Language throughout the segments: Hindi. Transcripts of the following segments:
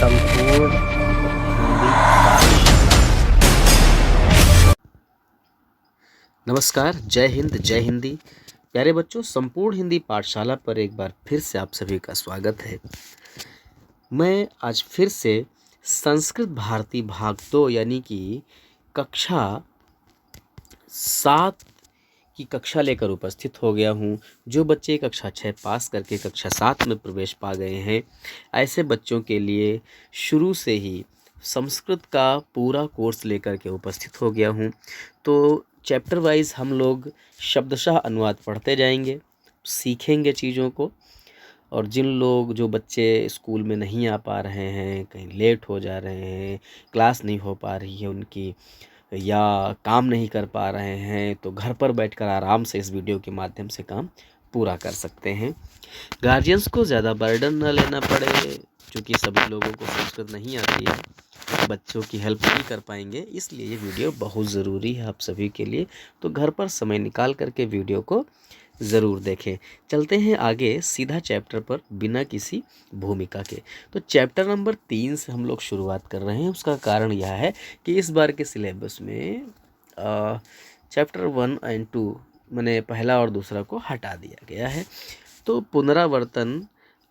संपूर्ण हिंदी पाठशाला। नमस्कार, जय हिंद, जय हिंदी। प्यारे बच्चों, संपूर्ण हिंदी पाठशाला पर एक बार फिर से आप सभी का स्वागत है। मैं आज फिर से संस्कृत भारती भाग 2 यानी कि कक्षा 7 की कक्षा लेकर उपस्थित हो गया हूँ। जो बच्चे कक्षा 6 पास करके कक्षा 7 में प्रवेश पा गए हैं, ऐसे बच्चों के लिए शुरू से ही संस्कृत का पूरा कोर्स लेकर के उपस्थित हो गया हूँ। तो चैप्टर वाइज हम लोग शब्दशः अनुवाद पढ़ते जाएंगे, सीखेंगे चीज़ों को। और जो बच्चे स्कूल में नहीं आ पा रहे हैं, कहीं लेट हो जा रहे हैं, क्लास नहीं हो पा रही है उनकी, या काम नहीं कर पा रहे हैं, तो घर पर बैठकर आराम से इस वीडियो के माध्यम से काम पूरा कर सकते हैं। गार्जियंस को ज़्यादा बर्डन न लेना पड़े, क्योंकि सभी लोगों को संस्कृत नहीं आती है, बच्चों की हेल्प नहीं कर पाएंगे, इसलिए ये वीडियो बहुत ज़रूरी है आप सभी के लिए। तो घर पर समय निकाल करके वीडियो को ज़रूर देखें। चलते हैं आगे सीधा चैप्टर पर बिना किसी भूमिका के। तो चैप्टर नंबर 3 से हम लोग शुरुआत कर रहे हैं। उसका कारण यह है कि इस बार के सिलेबस में चैप्टर 1 एंड 2 मैंने पहला और दूसरा को हटा दिया गया है। तो पुनरावर्तन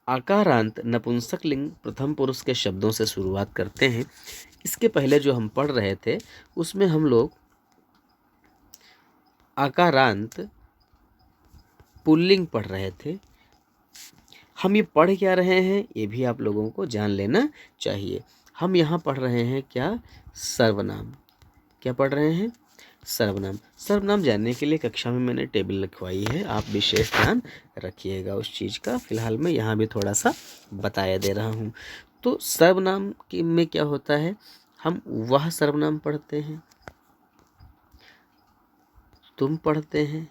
आकारांत नपुंसक लिंग प्रथम पुरुष के शब्दों से शुरुआत करते हैं। इसके पहले जो हम पढ़ रहे थे उसमें हम लोग आकारांत पुल्लिंग पढ़ रहे थे। हम ये पढ़ क्या रहे हैं ये भी आप लोगों को जान लेना चाहिए। हम यहाँ पढ़ रहे हैं क्या? सर्वनाम। क्या पढ़ रहे हैं? सर्वनाम। सर्वनाम जानने के लिए कक्षा में मैंने टेबल लिखवाई है, आप विशेष ध्यान रखिएगा उस चीज़ का। फिलहाल मैं यहाँ भी थोड़ा सा बताया दे रहा हूँ। तो सर्वनाम में क्या होता है? हम वह सर्वनाम पढ़ते हैं, तुम पढ़ते हैं,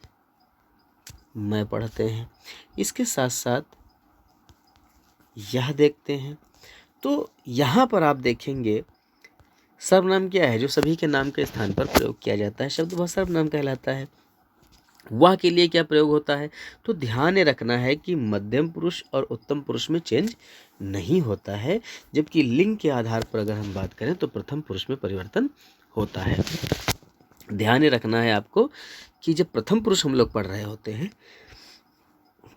मैं पढ़ते हैं, इसके साथ साथ यह देखते हैं। तो यहाँ पर आप देखेंगे सर्वनाम क्या है? जो सभी के नाम के स्थान पर प्रयोग किया जाता है शब्द, वह सर्वनाम कहलाता है। वह के लिए क्या प्रयोग होता है? तो ध्यान रखना है कि मध्यम पुरुष और उत्तम पुरुष में चेंज नहीं होता है, जबकि लिंग के आधार पर अगर हम बात करें तो प्रथम पुरुष में परिवर्तन होता है। ध्यान रखना है आपको कि जब प्रथम पुरुष हम लोग पढ़ रहे होते हैं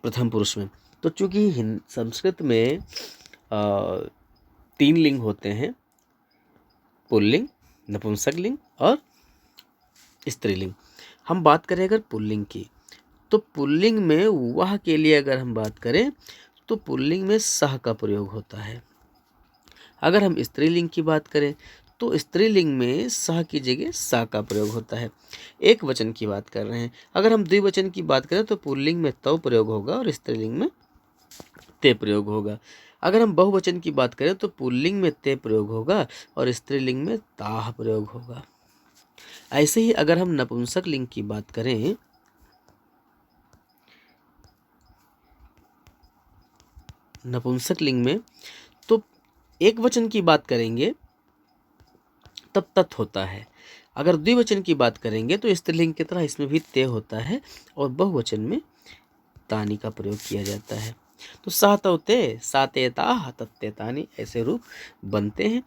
प्रथम पुरुष में, तो चूंकि संस्कृत में 3 लिंग होते हैं, पुल्लिंग, नपुंसक लिंग और स्त्रीलिंग। हम बात करें अगर पुल्लिंग की, तो पुल्लिंग में वह के लिए अगर हम बात करें तो पुल्लिंग में सह का प्रयोग होता है। अगर हम स्त्रीलिंग की बात करें तो स्त्रीलिंग में सह की जगह सा का प्रयोग होता है। एक वचन की बात कर रहे हैं। अगर हम द्विवचन की बात करें तो पुल्लिंग में तव प्रयोग होगा और स्त्रीलिंग में ते प्रयोग होगा। अगर हम बहुवचन की बात करें तो पुल्लिंग में ते प्रयोग होगा और स्त्रीलिंग में ताह प्रयोग होगा। ऐसे ही अगर हम नपुंसक लिंग की बात करें, नपुंसक लिंग में तो एक वचन की बात करेंगे तब तत् होता है। अगर द्विवचन की बात करेंगे तो स्त्रीलिंग की तरह इसमें भी ते होता है और बहुवचन में तानी का प्रयोग किया जाता है। तो सातवते, साते ताह, तत्ते तानी, ऐसे रूप बनते हैं।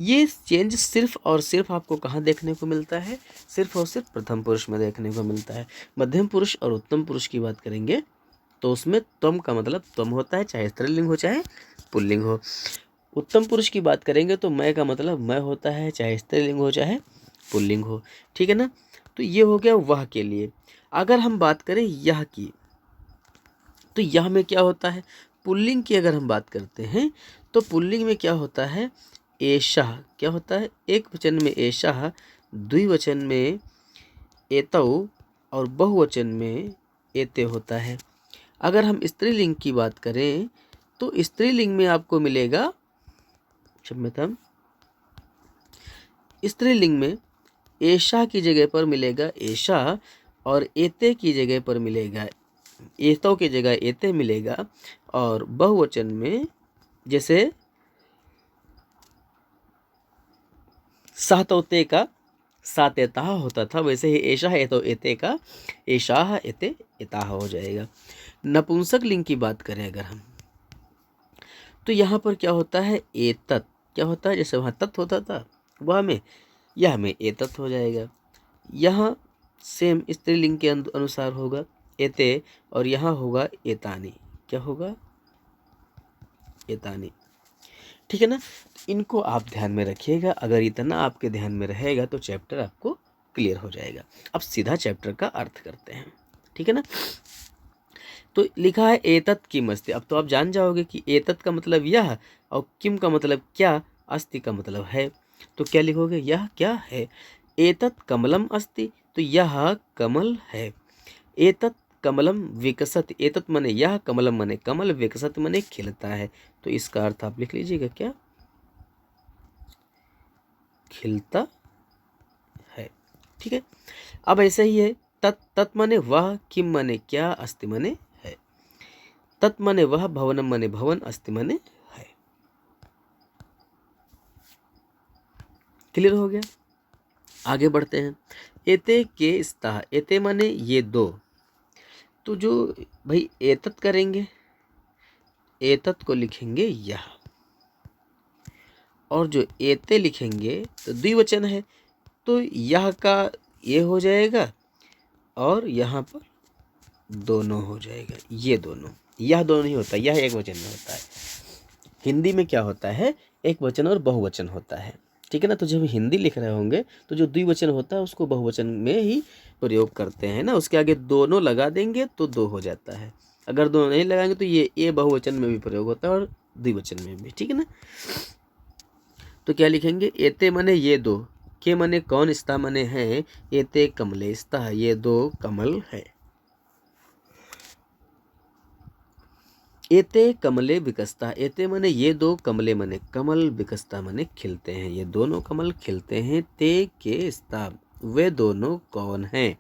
ये चेंज सिर्फ और सिर्फ आपको कहाँ देखने को मिलता है? सिर्फ और सिर्फ प्रथम पुरुष में देखने को मिलता है। मध्यम पुरुष और उत्तम पुरुष की बात करेंगे तो उसमें त्वम का मतलब त्वम होता है, चाहे स्त्रीलिंग हो चाहे पुल्लिंग हो। उत्तम पुरुष की बात करेंगे तो मैं का मतलब मैं होता है, चाहे स्त्रीलिंग हो चाहे पुल्लिंग हो। ठीक है ना? तो ये हो गया वह के लिए। अगर हम बात करें यह की, तो यह में क्या होता है? पुल्लिंग की अगर हम बात करते हैं तो पुल्लिंग में क्या होता है? एषः। क्या होता है? एक वचन में एषः, द्विवचन में एतौ और बहुवचन में एते होता है। अगर हम स्त्रीलिंग की बात करें तो स्त्रीलिंग में आपको मिलेगा, क्षम्यताम, स्त्रीलिंग में एषा की जगह पर मिलेगा एषा और एते की जगह पर मिलेगा, एतौ की जगह एते मिलेगा। और बहुवचन में जैसे सातौते का सातेताह होता था, वैसे ही एषा एतौ एते का एषाह एते एताह हो जाएगा। नपुंसक लिंग की बात करें अगर हम, तो यहाँ पर क्या होता है? एतत्। क्या होता है, जैसे वहाँ तत् होता था वह में यह में एतत् हो जाएगा। यहाँ सेम स्त्रीलिंग के अनुसार होगा एते, और यहाँ होगा एतानी। क्या होगा, एतानी। ठीक है ना। इनको आप ध्यान में रखिएगा। अगर इतना आपके ध्यान में रहेगा तो चैप्टर आपको क्लियर हो जाएगा। अब सीधा चैप्टर का अर्थ करते हैं। ठीक है ना। तो लिखा है एतत् किम अस्ति। अब तो आप जान जाओगे कि एतत् का मतलब यह और किम का मतलब क्या, अस्ति का मतलब है। तो क्या लिखोगे, यह क्या है। एतत् कमलम अस्ति, तो यह कमल है। एतत् कमलम विकसति, एतत् मने यह, कमलम मने कमल, विकसति मने खिलता है। तो इसका अर्थ आप लिख लीजिएगा, क्या, खिलता है। ठीक है। अब ऐसे ही है तत् मने वह, किम मने क्या, अस्ति मने है। तत् मने वह, भवनम मने भवन, अस्ति मने है। क्लियर हो गया। आगे बढ़ते हैं। एते के स्तः, एते मने ये दो। तो जो भाई एतत् करेंगे, एतत् को लिखेंगे यह, और जो एते लिखेंगे तो द्विवचन है, तो यह का ये हो जाएगा और यहाँ पर दोनों हो जाएगा। ये दोनों, यह दोनों ही होता है, यह एक वचन में होता है। हिंदी में क्या होता है, एक वचन और बहुवचन होता है। ठीक है ना। तो जब हिंदी लिख रहे होंगे तो जो द्विवचन होता है उसको बहुवचन में ही प्रयोग करते हैं ना। उसके आगे दोनों लगा देंगे तो दो हो जाता है। अगर दोनों नहीं लगाएंगे तो ये बहुवचन में भी प्रयोग होता है और द्विवचन में भी। ठीक है ना। तो क्या लिखेंगे, एते मने ये दो, के मने कौन, स्ता मने है, एते कमले स्तः, ये दो कमल है। एते कमले विकसता, एते मने ये दो, कमले मने कमल, विकसता मने खिलते हैं, ये दोनों कमल खिलते हैं। ते के स्ता, वे दोनों कौन हैं।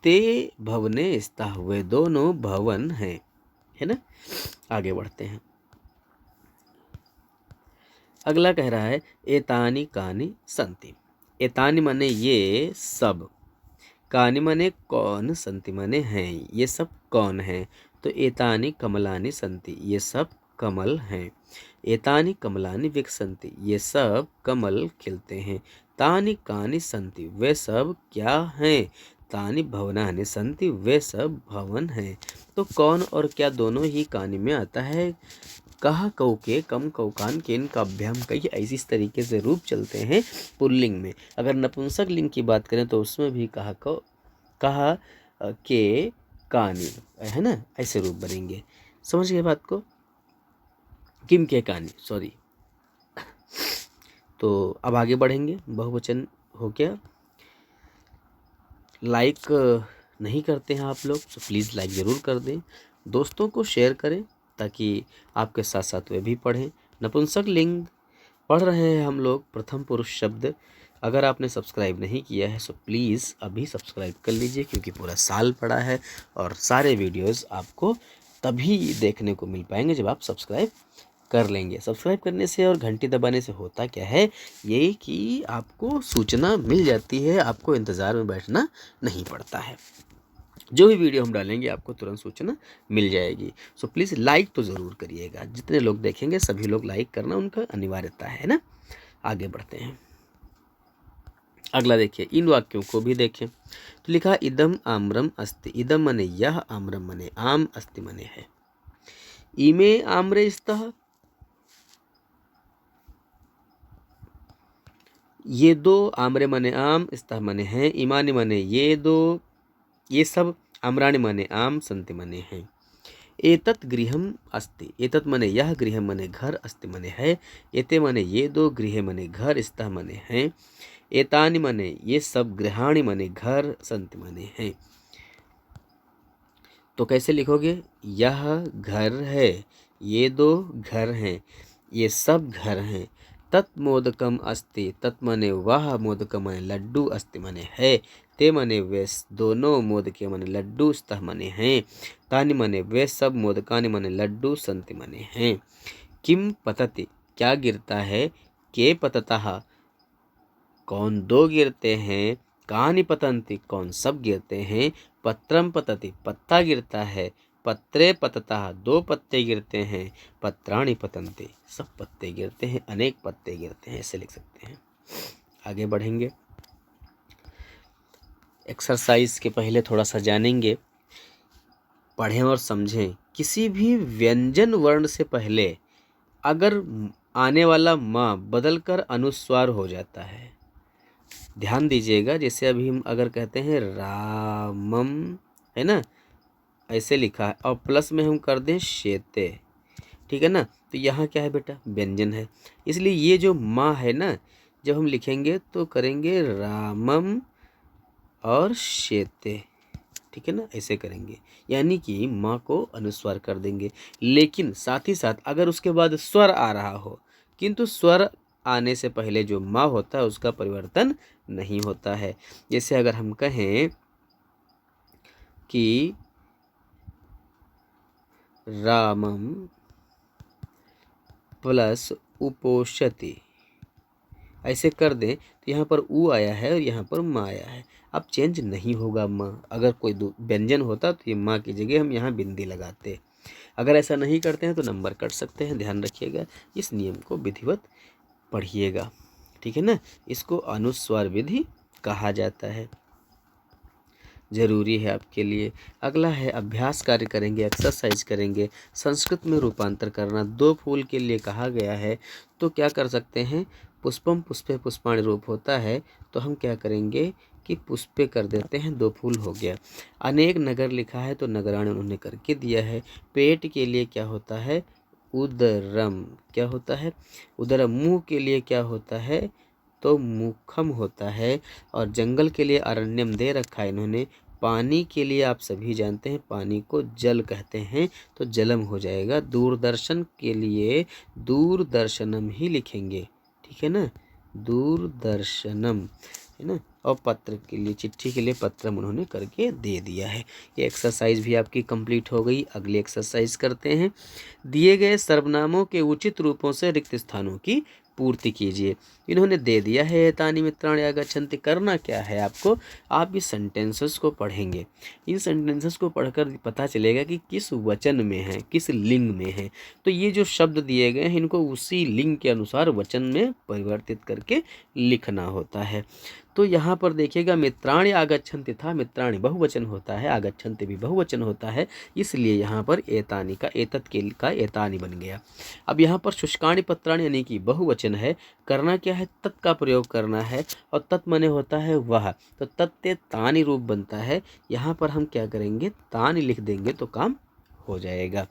ते भवने स्ता, वे दोनों भवन हैं। है ना। आगे बढ़ते हैं। अगला कह रहा है एतानि कानि संति। एतानि मने ये सब, कानि मने कौन, संति मने हैं, ये सब कौन हैं। तो एतानि कमलानि संति, ये सब कमल हैं। एतानि कमलानि विकसन्ति, ये सब कमल खिलते हैं। तानि कानि संति, वे सब क्या हैं। तानि भवनानि संति, वे सब भवन हैं। तो कौन और क्या दोनों ही कानि में आता है। कहा कौ के, कम कौकान के, इनका अभ्याम कई, ऐसी इस तरीके से रूप चलते हैं पुल्लिंग में। अगर नपुंसक लिंग की बात करें तो उसमें भी कहा के कानी, है ना, ऐसे रूप बनेंगे। समझ गए बात को। किम के कानी, सॉरी। तो अब आगे बढ़ेंगे। बहुवचन हो गया। लाइक नहीं करते हैं आप लोग तो प्लीज़ लाइक ज़रूर कर दें, दोस्तों को शेयर करें ताकि आपके साथ साथ वे भी पढ़ें। नपुंसक लिंग पढ़ रहे हैं हम लोग, प्रथम पुरुष शब्द। अगर आपने सब्सक्राइब नहीं किया है तो प्लीज़ अभी सब्सक्राइब कर लीजिए, क्योंकि पूरा साल पड़ा है और सारे वीडियोस आपको तभी देखने को मिल पाएंगे जब आप सब्सक्राइब कर लेंगे। सब्सक्राइब करने से और घंटी दबाने से होता क्या है, ये कि आपको सूचना मिल जाती है, आपको इंतज़ार में बैठना नहीं पड़ता है। जो भी वीडियो हम डालेंगे आपको तुरंत सूचना मिल जाएगी। सो प्लीज़ लाइक तो ज़रूर करिएगा। जितने लोग देखेंगे सभी लोग लाइक करना उनका अनिवार्यता है ना। आगे बढ़ते हैं। अगला देखिए, इन वाक्यों को भी देखें। तो लिखा इदम आम्रम अस्ति, इदम मने यह, आम्रम मने आम, अस्ति मने है। इमे आम्रे स्तः, ये दो, आम्रे मने आम, स्तः मने है। इमानि मने ये दो, ये सब, आम्राणि मने आम, संति मने हैं। एतत् गृहम अस्ति, एतत् मने यह, गृह मने घर, अस्ति मने है। एते मने ये दो, गृह मने घर, स्तः मने हैं। एतानि मने ये सब, गृहाणि मने घर, संति मने हैं। तो कैसे लिखोगे, यह घर है, ये दो घर हैं, ये सब घर हैं। तत् मोदकम अस्ति, तत् मने वह, मोदक मने लड्डू, अस्ति मने है। ते मने वे दोनों, मोदके मने लड्डू, स्तः मने हैं। तानि मने वे सब, मोदकानि मने लड्डू, संति मने हैं। किम पतति, क्या गिरता है। के पततः, कौन दो गिरते हैं। कानि पतंति, कौन सब गिरते हैं। पत्रम पतति, पत्ता गिरता है। पत्रे पततः, 2 पत्ते गिरते हैं, पत्राणि पतन्ते, सब पत्ते गिरते हैं, अनेक पत्ते गिरते हैं, ऐसे लिख सकते हैं। आगे बढ़ेंगे। एक्सरसाइज के पहले थोड़ा सा जानेंगे, पढ़ें और समझें। किसी भी व्यंजन वर्ण से पहले अगर आने वाला म बदलकर अनुस्वार हो जाता है, ध्यान दीजिएगा। जैसे अभी हम अगर कहते हैं रामम, है ना, ऐसे लिखा है, और प्लस में हम कर दें शेते, ठीक है ना, तो यहाँ क्या है बेटा, व्यंजन है। इसलिए ये जो माँ है ना, जब हम लिखेंगे तो करेंगे रामम और शेते, ठीक है ना, ऐसे करेंगे, यानी कि माँ को अनुस्वार कर देंगे। लेकिन साथ ही साथ अगर उसके बाद स्वर आ रहा हो, किंतु स्वर आने से पहले जो माँ होता है उसका परिवर्तन नहीं होता है। जैसे अगर हम कहें कि रामम प्लस उपोषति, ऐसे कर दें तो यहाँ पर ऊ आया है और यहाँ पर माँ आया है। अब चेंज नहीं होगा माँ। अगर कोई व्यंजन होता तो ये माँ की जगह हम यहाँ बिंदी लगाते। अगर ऐसा नहीं करते हैं तो नंबर कट सकते हैं, ध्यान रखिएगा। इस नियम को विधिवत पढ़िएगा, ठीक है ना। इसको अनुस्वार विधि कहा जाता है, जरूरी है आपके लिए। अगला है अभ्यास कार्य करेंगे, एक्सरसाइज करेंगे। संस्कृत में रूपांतर करना, 2 फूल के लिए कहा गया है तो क्या कर सकते हैं, पुष्पम पुष्पे पुष्पाणि रूप होता है तो हम क्या करेंगे कि पुष्पे कर देते हैं, 2 फूल हो गया। अनेक नगर लिखा है तो नगराणि उन्होंने करके दिया है। पेट के लिए क्या होता है, उदरम, क्या होता है, उदरम। मुंह के लिए क्या होता है, तो मुखम होता है। और जंगल के लिए अरण्यम दे रखा है इन्होंने। पानी के लिए आप सभी जानते हैं पानी को जल कहते हैं तो जलम हो जाएगा। दूरदर्शन के लिए दूरदर्शनम ही लिखेंगे, ठीक है ना, दूरदर्शनम, है ना। और पत्र के लिए, चिट्ठी के लिए पत्रम उन्होंने करके दे दिया है। ये एक्सरसाइज भी आपकी कंप्लीट हो गई। अगली एक्सरसाइज करते हैं। दिए गए सर्वनामों के उचित रूपों से रिक्त स्थानों की पूर्ति कीजिए। इन्होंने दे दिया है एतानि मित्राणि आगच्छन्ति। करना क्या है आपको, आप इस सेंटेंसेस को पढ़ेंगे। इन सेंटेंसेस को पढ़कर पता चलेगा कि किस वचन में है, किस लिंग में है। तो ये जो शब्द दिए गए हैं इनको उसी लिंग के अनुसार वचन में परिवर्तित करके लिखना होता है। तो यहाँ पर देखिएगा, मित्राणि आगच्छन्ति था, मित्राणि बहुवचन होता है, आगच्छन्ति भी बहुवचन होता है, इसलिए यहाँ पर एतानि का एतत् के का एतानि बन गया। अब यहाँ पर शुष्काणि पत्राणि यानी कि बहुवचन है। करना क्या है, तत् का प्रयोग करना है, और तत् माने होता है वह, तो तत्ते तानि रूप बनता है। यहाँ पर हम क्या करेंगे, तानि लिख देंगे तो काम हो जाएगा।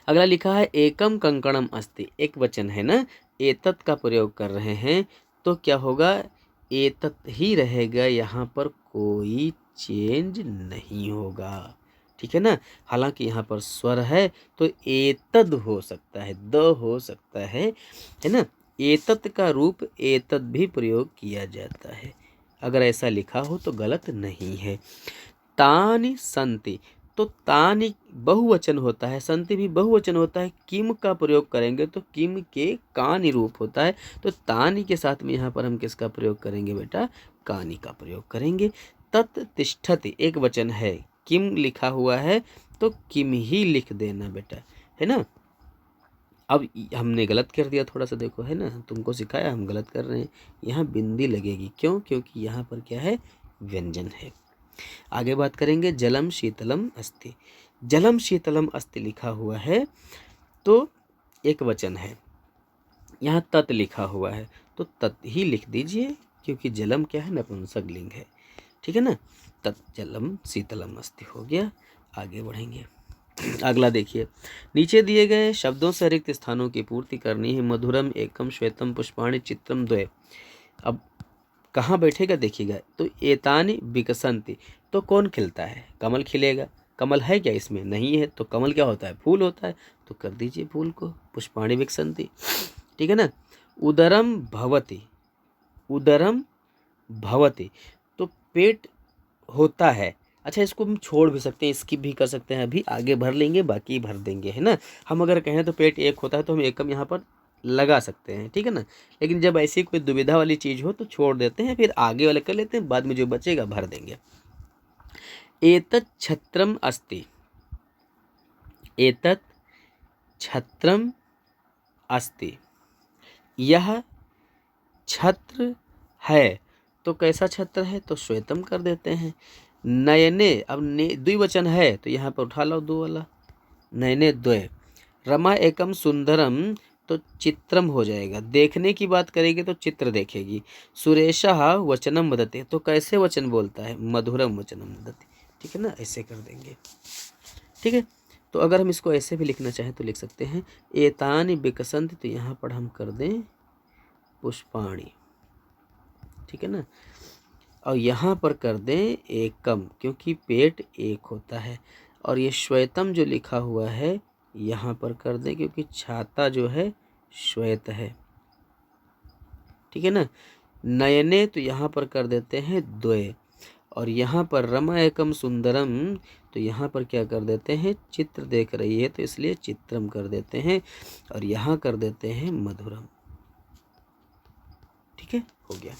अगला लिखा है एकम कंकणम अस्ति, एक वचन है ना, एतत् का प्रयोग कर रहे हैं तो क्या होगा, एतत् ही रहेगा, यहाँ पर कोई चेंज नहीं होगा, ठीक है ना। हालांकि यहाँ पर स्वर है तो एतद हो सकता है, द हो सकता है ना। एतत् का रूप एतद भी प्रयोग किया जाता है, अगर ऐसा लिखा हो तो गलत नहीं है। तानि संति, तो तानि बहुवचन होता है, संति भी बहुवचन होता है। किम का प्रयोग करेंगे तो किम के कानि रूप होता है, तो तानि के साथ में यहाँ पर हम किसका प्रयोग करेंगे बेटा, कानि का प्रयोग करेंगे। तत् तिष्ठति एक वचन है, किम लिखा हुआ है तो किम ही लिख देना बेटा, है ना। अब हमने गलत कर दिया थोड़ा सा, देखो है ना, तुमको सिखाया, हम गलत कर रहे हैं। यहाँ बिंदी लगेगी, क्यों, क्योंकि यहाँ पर क्या है, व्यंजन है। आगे बात करेंगे, जलम शीतलम अस्ति। जलम शीतलम अस्ति लिखा हुआ है तो एक वचन है, यहाँ तत् लिखा हुआ है तो तत् ही लिख दीजिए, क्योंकि जलम क्या है, नपुंसक लिंग है, ठीक है ना। तत् जलम शीतलम अस्ति हो गया। आगे बढ़ेंगे। अगला देखिए, नीचे दिए गए शब्दों से रिक्त स्थानों की पूर्ति करनी है। मधुरम एकम श्वेतम पुष्पाणि चित्रम द्वय। अब कहाँ बैठेगा देखिएगा, तो एतानि विकसंति, तो कौन खिलता है, कमल खिलेगा। कमल है क्या इसमें, नहीं है, तो कमल क्या होता है, फूल होता है, तो कर दीजिए फूल को, पुष्पाणि विकसंति, ठीक है ना। उदरम भवति, उदरम भवति, तो पेट होता है। अच्छा, इसको हम छोड़ भी सकते हैं, स्किप भी कर सकते हैं, अभी आगे भर लेंगे, बाकी भर देंगे, है ना। हम अगर कहें तो पेट एक होता है तो हम एकम यहाँ पर लगा सकते हैं, ठीक है ना। लेकिन जब ऐसी कोई दुविधा वाली चीज़ हो तो छोड़ देते हैं, फिर आगे वाले कर लेते हैं, बाद में जो बचेगा भर देंगे। एतत् छत्रम अस्ति, एतत् छत्रम अस्ति, यह छत्र है। तो कैसा छत्र है, तो श्वेतम कर देते हैं। नयने, अब द्विवचन है तो यहाँ पर उठा लो दो वाला, नयने द्वय। रमा एकम सुंदरम, तो चित्रम हो जाएगा। देखने की बात करेगी तो चित्र देखेगी। सुरेशः वचनम वदते, तो कैसे वचन बोलता है, मधुरम वचनम वदते। ठीक है ना, ऐसे कर देंगे। ठीक है, तो अगर हम इसको ऐसे भी लिखना चाहें तो लिख सकते हैं एतानि विकसंत, तो यहाँ पर हम कर दें पुष्पाणि। ठीक है ना, और यहाँ पर कर दें एकम, क्योंकि पेट एक होता है। और ये श्वेतम जो लिखा हुआ है यहाँ पर कर दें, क्योंकि छाता जो है श्वेत है। ठीक है ना, नयने, तो यहाँ पर कर देते हैं द्वय। और यहाँ पर रमा एकम सुंदरम, तो यहाँ पर क्या कर देते हैं, चित्र देख रही है तो इसलिए चित्रम कर देते हैं। और यहाँ कर देते हैं मधुरम। ठीक है, हो गया।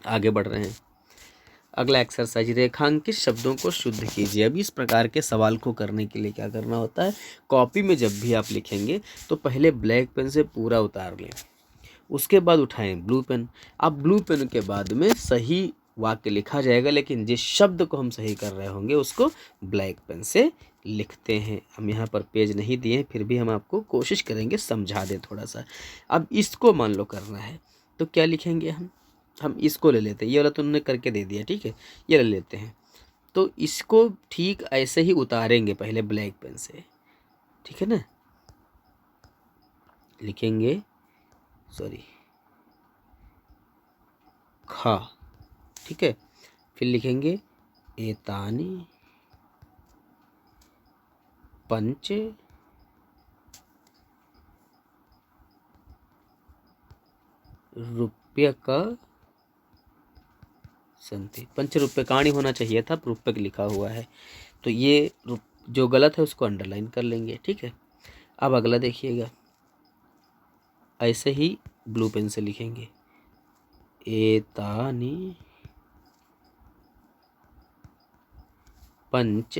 आगे बढ़ रहे हैं। अगला एक्सरसाइज, रेखांकित शब्दों को शुद्ध कीजिए। अब इस प्रकार के सवाल को करने के लिए क्या करना होता है, कॉपी में जब भी आप लिखेंगे तो पहले ब्लैक पेन से पूरा उतार लें, उसके बाद उठाएं ब्लू पेन। अब ब्लू पेन के बाद में सही वाक्य लिखा जाएगा, लेकिन जिस शब्द को हम सही कर रहे होंगे उसको ब्लैक पेन से लिखते हैं। हम यहाँ पर पेज नहीं दिए, फिर भी हम आपको कोशिश करेंगे समझा दें थोड़ा सा। अब इसको मान लो करना है तो क्या लिखेंगे, हम इसको ले लेते हैं। ये वाला तो उन्होंने करके दे दिया, ठीक है, ये ले लेते हैं। तो इसको ठीक ऐसे ही उतारेंगे पहले ब्लैक पेन से। ठीक है ना, लिखेंगे खा। ठीक है, फिर लिखेंगे एतानी पंच रुपये का संति। पंच रुपये होना चाहिए था, रुपये लिखा हुआ है, तो ये जो गलत है उसको अंडरलाइन कर लेंगे। ठीक है, अब अगला देखिएगा, ऐसे ही ब्लू पेन से लिखेंगे एतानी पंच।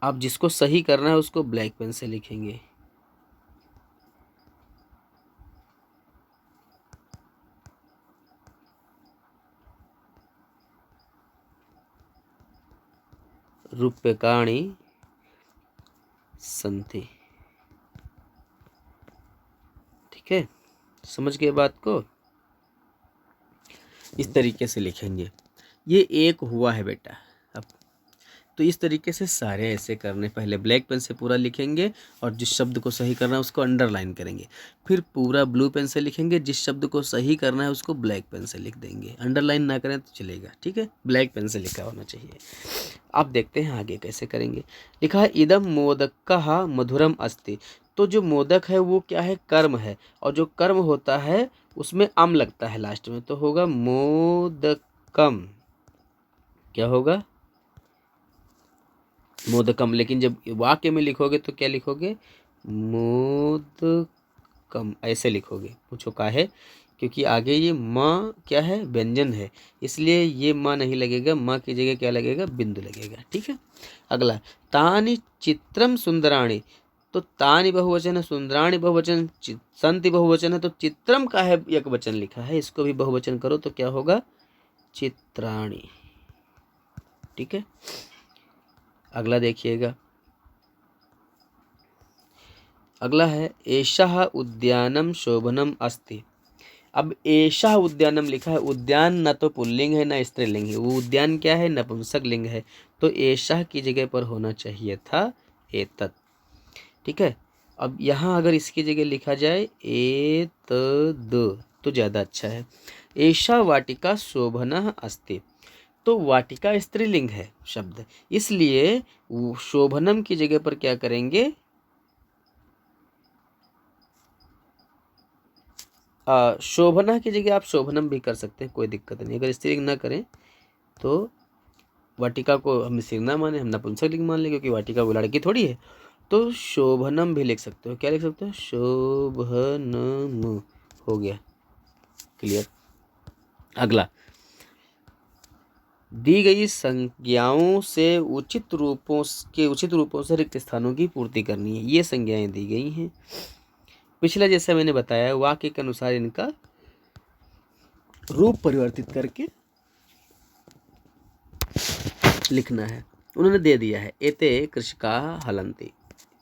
अब जिसको सही करना है उसको ब्लैक पेन से लिखेंगे रूप्यकाणि संति। ठीक है, समझ गए बात को, इस तरीके से लिखेंगे। ये एक हुआ है बेटा। अब तो इस तरीके से सारे ऐसे करने, पहले ब्लैक पेन से पूरा लिखेंगे और जिस शब्द को सही करना है उसको अंडरलाइन करेंगे, फिर पूरा ब्लू पेन से लिखेंगे, जिस शब्द को सही करना है उसको ब्लैक पेन से लिख देंगे। अंडरलाइन ना करें तो चलेगा, ठीक है, ब्लैक पेन से लिखा होना चाहिए। अब देखते हैं आगे कैसे करेंगे। लिखा है इदम मोदकः मधुरम अस्ति। तो जो मोदक है वो क्या है, कर्म है, और जो कर्म होता है उसमें अम लगता है लास्ट में, तो होगा मोदकम। क्या होगा, मोदकम। लेकिन जब वाक्य में लिखोगे तो क्या लिखोगे, मोदकम ऐसे लिखोगे। पूछो का है, क्योंकि आगे ये माँ क्या है, व्यंजन है, इसलिए ये माँ नहीं लगेगा, माँ की जगह क्या लगेगा, बिंदु लगेगा। ठीक है, अगला, तानि चित्रम सुंदराणि। तो तानि बहुवचन है, सुंदराणि बहुवचन, संति बहुवचन है, तो चित्रम का है एक वचन लिखा है, इसको भी बहुवचन करो तो क्या होगा, चित्राणि। ठीक है, अगला देखिएगा, अगला है एषः उद्यानम शोभनम अस्ति। अब एषः उद्यानम लिखा है, उद्यान न तो पुल्लिंग है न स्त्रीलिंग है, वो उद्यान क्या है, नपुंसक लिंग है, तो एषः की जगह पर होना चाहिए था एतत्। ठीक है, अब यहाँ अगर इसकी जगह लिखा जाए एतद तो ज़्यादा अच्छा है। एषा वाटिका शोभनः अस्ति, तो वाटिका स्त्रीलिंग है शब्द, इसलिए शोभनम की जगह पर क्या करेंगे, शोभना की जगह आप शोभनम भी कर सकते हैं, कोई दिक्कत नहीं। अगर स्त्रीलिंग ना करें तो वाटिका को हम स्त्रीलिंग ना माने, हम नपुंसक लिंग मान लें, क्योंकि वाटिका वो लड़की थोड़ी है, तो शोभनम भी लिख सकते हो। क्या लिख सकते हो, शोभनम। हो गया क्लियर। अगला, दी गई संज्ञाओं से उचित रूपों से रिक्त स्थानों की पूर्ति करनी है। ये संज्ञाएं दी गई हैं। पिछला जैसा मैंने बताया वाक्य के अनुसार इनका रूप परिवर्तित करके लिखना है। उन्होंने दे दिया है एते कृषका हलन्ति,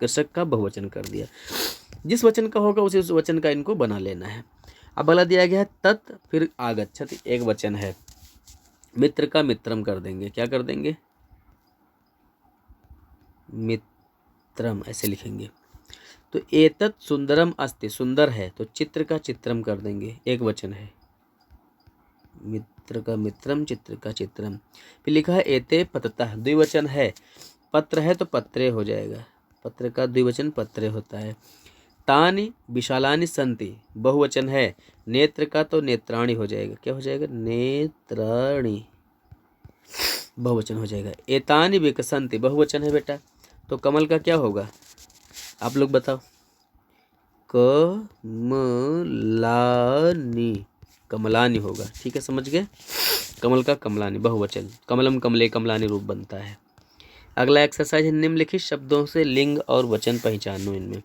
कृषक का बहुवचन कर दिया। जिस वचन का होगा उसी वचन का इनको बना लेना है। अब अगला दिया गया है तत्, फिर आगच्छति, एक वचन है। मित्र का मित्रम कर देंगे, क्या कर देंगे, मित्रम ऐसे लिखेंगे। तो एतत् सुंदरम अस्ति, सुंदर है, तो चित्र का चित्रम कर देंगे, एक वचन है। मित्र का मित्रम, चित्र का चित्रम। फिर लिखा है एते पततः, द्विवचन है। पत्र है तो पत्रे हो जाएगा, पत्र का द्विवचन पत्रे होता है। तानि विशालानि सन्ति, बहुवचन है। नेत्र का तो नेत्राणि हो जाएगा, क्या हो जाएगा, नेत्राणि, बहुवचन हो जाएगा। एतानि विकसन्ति, बहुवचन है बेटा, तो कमल का क्या होगा, आप लोग बताओ। कमलानि, कमलानि होगा, ठीक है, समझ गए। कमल का कमलानि, बहुवचन। कमलम कमले कमलानि रूप बनता है। अगला एक्सरसाइज है निम्नलिखित शब्दों से लिंग और वचन पहचानो इनमें।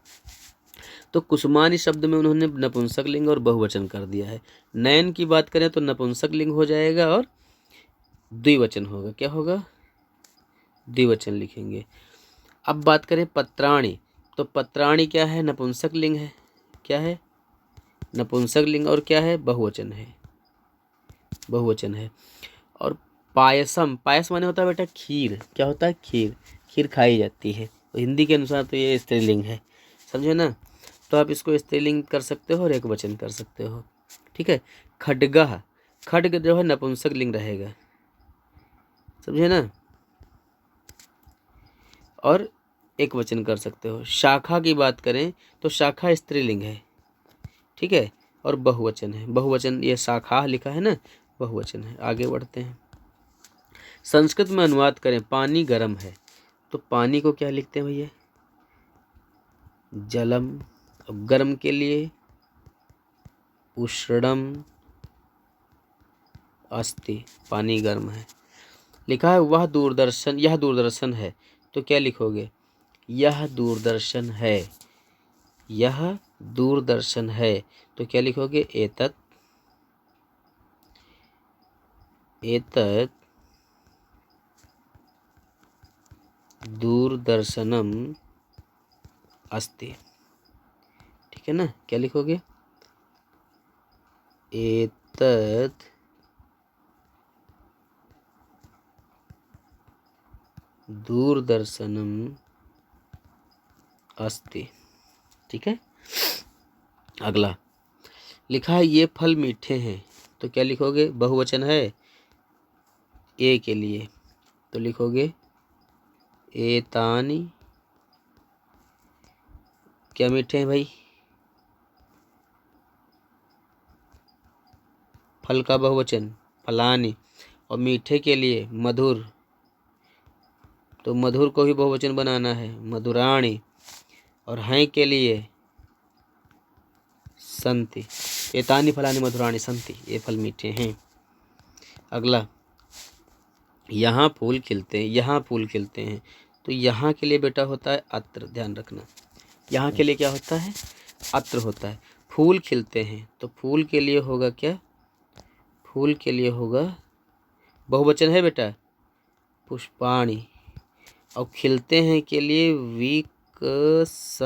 तो कुसुमानी शब्द में उन्होंने नपुंसक लिंग और बहुवचन कर दिया है। नयन की बात करें तो नपुंसक लिंग हो जाएगा और द्विवचन होगा, क्या होगा, द्विवचन लिखेंगे। अब बात करें पत्राणि, तो पत्राणि क्या है, नपुंसक लिंग है, क्या है, नपुंसक लिंग, और क्या है, बहुवचन है, बहुवचन है। और पायसम, पायस माने होता है बेटा खीर, क्या होता है, खीर, खीर खाई जाती है, तो हिंदी के अनुसार तो ये स्त्रीलिंग है, समझे ना। तो आप इसको स्त्रीलिंग कर सकते हो और एक वचन कर सकते हो, ठीक है। खड्गः, खड्ग जो है नपुंसक लिंग रहेगा, समझे ना, और एक वचन कर सकते हो। शाखा की बात करें तो शाखा स्त्रीलिंग है, ठीक है, और बहुवचन है, बहुवचन, ये शाखा लिखा है ना, बहुवचन है। आगे बढ़ते हैं। संस्कृत में अनुवाद करें, पानी गर्म है, तो पानी को क्या लिखते हैं भैया, जलम। अब गर्म के लिए उष्णम अस्ति, पानी गर्म है। लिखा है वह दूरदर्शन, यह दूरदर्शन है, तो क्या लिखोगे, यह दूरदर्शन है, यह दूरदर्शन है, तो क्या लिखोगे, एतत्, एतत् दूरदर्शनम अस्ति, ठीक है ना, क्या लिखोगे, एतत् दूरदर्शनम अस्ति, ठीक है। अगला लिखा है ये फल मीठे हैं, तो क्या लिखोगे, बहुवचन है, ए के लिए, तो लिखोगे एतानि, क्या मीठे हैं भाई, फल का बहुवचन फलानि, और मीठे के लिए मधुर, तो मधुर को भी बहुवचन बनाना है, मधुराणि, और हैं के लिए संति, एतानि फलानि मधुराणि संति, ये फल मीठे हैं। अगला, यहाँ फूल खिलते हैं, यहाँ फूल खिलते हैं, तो यहाँ के लिए बेटा होता है अत्र, ध्यान रखना, यहाँ के लिए क्या होता है, अत्र होता है। फूल खिलते हैं, तो फूल के लिए होगा क्या, फूल के लिए होगा, बहुवचन है बेटा, पुष्पाणि, और खिलते हैं के लिए विकसन्ति,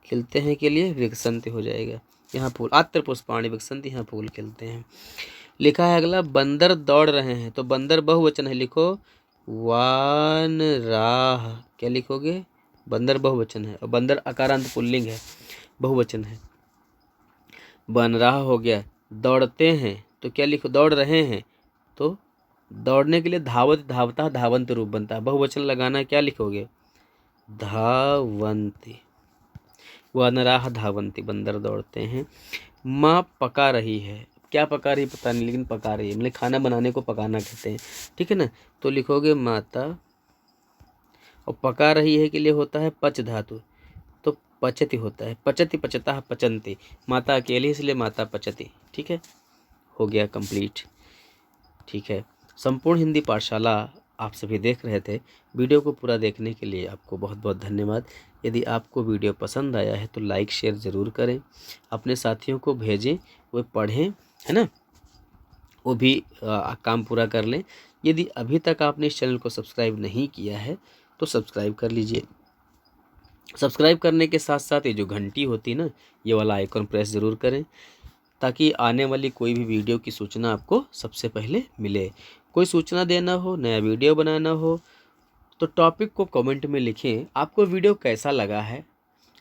खिलते हैं के लिए विकसन्ति हो जाएगा। यहाँ फूल, अत्र पुष्पाणि विकसन्ति, यहाँ फूल खिलते हैं। लिखा है अगला, बंदर दौड़ रहे हैं, तो बंदर बहुवचन है, लिखो वानराः, क्या लिखोगे, बंदर बहुवचन है, और बंदर अकारांत पुल्लिंग है, बहुवचन है। वानराः हो गया। दौड़ते हैं, तो क्या लिखो, दौड़ रहे हैं, तो दौड़ने के लिए धावत, धावता, धावंत रूप बनता है, बहुवचन लगाना है, क्या लिखोगे, धावन्ति, वानराः धावन्ति, बंदर दौड़ते हैं। माँ पका रही है, क्या पका रही पता नहीं, लेकिन पका रही है, मतलब खाना बनाने को पकाना कहते हैं, ठीक है ना, तो लिखोगे माता, और पका रही है के लिए होता है पच धातु, तो पचति होता है, पचति पचता पचंती, माता अकेली इसलिए माता पचती, ठीक है, हो गया कंप्लीट। ठीक है। संपूर्ण हिंदी पाठशाला आप सभी देख रहे थे। वीडियो को पूरा देखने के लिए आपको बहुत बहुत धन्यवाद। यदि आपको वीडियो पसंद आया है तो लाइक शेयर ज़रूर करें, अपने साथियों को भेजें, वो पढ़ें, है ना, वो भी काम पूरा कर लें। यदि अभी तक आपने इस चैनल को सब्सक्राइब नहीं किया है तो सब्सक्राइब कर लीजिए। सब्सक्राइब करने के साथ साथ ये जो घंटी होती है ना, ये वाला आइकन प्रेस ज़रूर करें, ताकि आने वाली कोई भी वीडियो की सूचना आपको सबसे पहले मिले। कोई सूचना देना हो, नया वीडियो बनाना हो तो टॉपिक को कमेंट में लिखें। आपको वीडियो कैसा लगा है,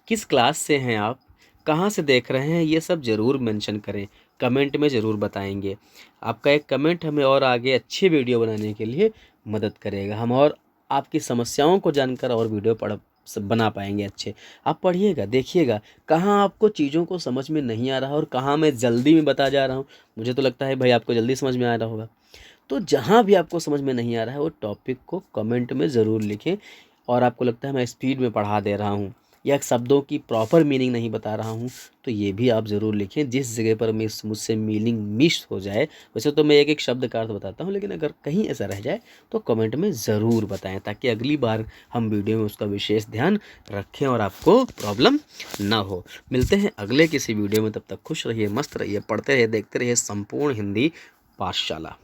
किस क्लास से हैं आप, कहाँ से देख रहे हैं, ये सब ज़रूर मेंशन करें, कमेंट में ज़रूर बताएंगे। आपका एक कमेंट हमें और आगे अच्छी वीडियो बनाने के लिए मदद करेगा। हम और आपकी समस्याओं को जानकर और वीडियो बना पाएंगे अच्छे। आप पढ़िएगा, देखिएगा कहाँ आपको चीज़ों को समझ में नहीं आ रहा और कहाँ मैं जल्दी में बता जा रहा हूँ। मुझे तो लगता है भाई आपको जल्दी समझ में आ रहा होगा। तो जहाँ भी आपको समझ में नहीं आ रहा है वो टॉपिक को कमेंट में ज़रूर लिखें। और आपको लगता है मैं स्पीड में पढ़ा दे रहा हूँ या शब्दों की प्रॉपर मीनिंग नहीं बता रहा हूँ, तो ये भी आप ज़रूर लिखें। जिस जगह पर मुझसे मीनिंग मिस हो जाए, वैसे तो मैं एक एक शब्द का अर्थ बताता हूँ, लेकिन अगर कहीं ऐसा रह जाए तो कमेंट में ज़रूर बताएं, ताकि अगली बार हम वीडियो में उसका विशेष ध्यान रखें और आपको प्रॉब्लम ना हो। मिलते हैं अगले किसी वीडियो में, तब तक खुश रहिए, मस्त रहिए, पढ़ते रहिए, देखते रहिए संपूर्ण हिंदी पाठशाला।